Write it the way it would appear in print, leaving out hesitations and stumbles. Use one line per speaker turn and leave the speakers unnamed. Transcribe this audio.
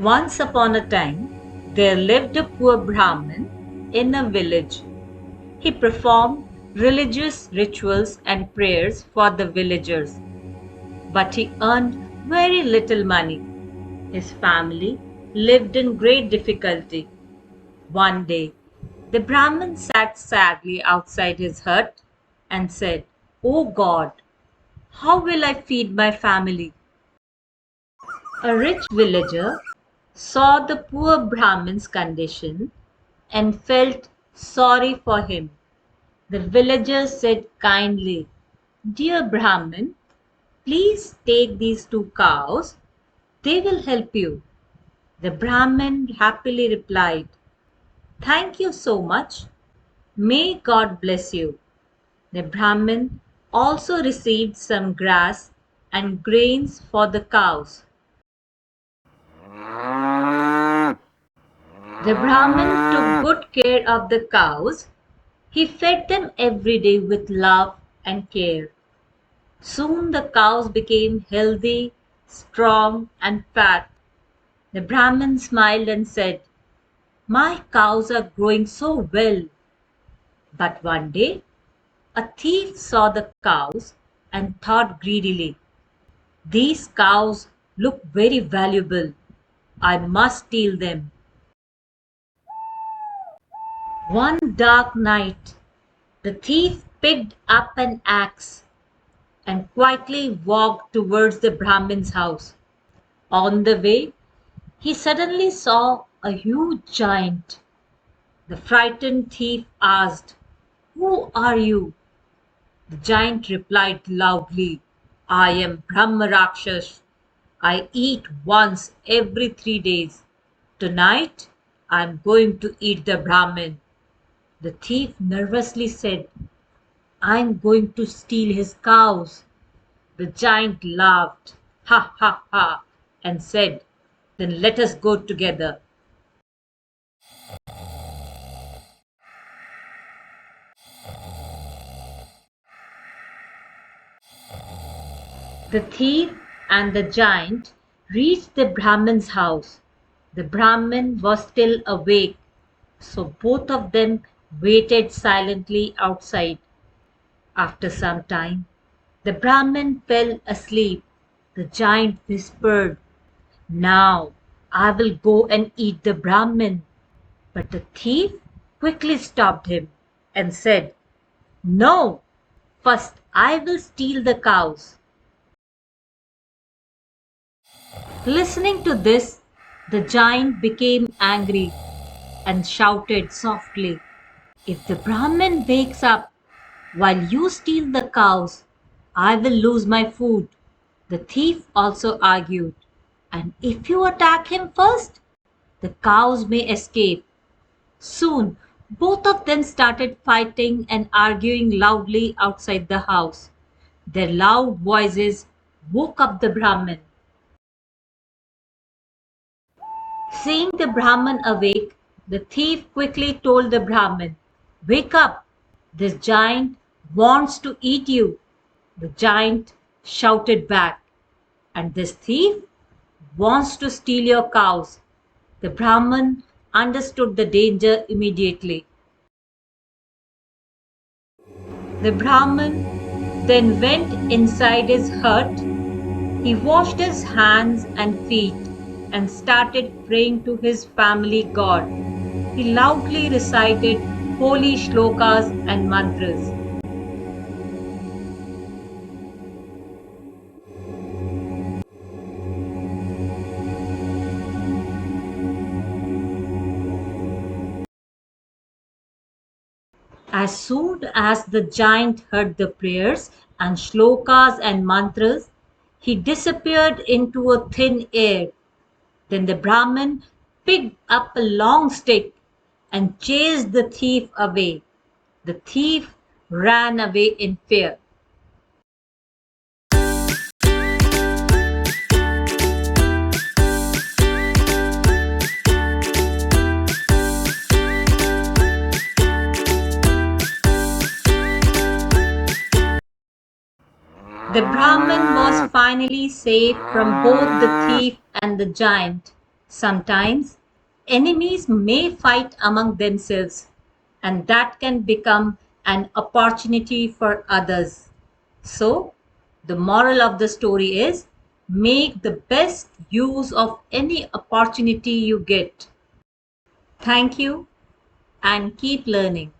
Once upon a time, there lived a poor Brahmin in a village. He performed religious rituals and prayers for the villagers, but he earned very little money. His family lived in great difficulty. One day, the Brahmin sat sadly outside his hut and said, "O God, how will I feed my family?" A rich villager saw the poor Brahmin's condition and felt sorry for him. The villager said kindly, "Dear Brahmin, please take these two cows. They will help you." The Brahmin happily replied, "Thank you so much. May God bless you." The Brahmin also received some grass and grains for the cows. The Brahmin took good care of the cows. He fed them every day with love and care. Soon the cows became healthy, strong, and fat. The Brahmin smiled and said, "My cows are growing so well." But one day, a thief saw the cows and thought greedily, "These cows look very valuable. I must steal them." One dark night, the thief picked up an axe and quietly walked towards the Brahmin's house. On the way, he suddenly saw a huge giant. The frightened thief asked, "Who are you?" The giant replied loudly, "I am Brahma Rakshas. I eat once every 3 days. Tonight I am going to eat the Brahmin." The thief nervously said, "I am going to steal his cows." The giant laughed, "Ha ha ha," and said, "Then let us go together." The thief and the giant reached the Brahmin's house. The Brahmin was still awake, so both of them waited silently outside. After some time, the Brahmin fell asleep. The giant whispered, "Now I will go and eat the Brahmin." But the thief quickly stopped him and said, "No, first I will steal the cows." Listening to this, the giant became angry and shouted softly, "If the Brahmin wakes up while you steal the cows, I will lose my food." The thief also argued, "And if you attack him first, the cows may escape." Soon, both of them started fighting and arguing loudly outside the house. Their loud voices woke up the Brahmin. Seeing the Brahmin awake, the thief quickly told the Brahmin, "Wake up! This giant wants to eat you." The giant shouted back, "And this thief wants to steal your cows." The Brahmin understood the danger immediately. The Brahmin then went inside his hut. He washed his hands and feet and started praying to his family god. He loudly recited holy shlokas and mantras. As soon as the giant heard the prayers and shlokas and mantras, he disappeared into a thin air. Then the Brahmin picked up a long stick and chased the thief away. The thief ran away in fear. The Brahmin was finally safe from both the thief and the giant. Sometimes enemies may fight among themselves, and that can become an opportunity for others. So, the moral of the story is make the best use of any opportunity you get. Thank you and keep learning.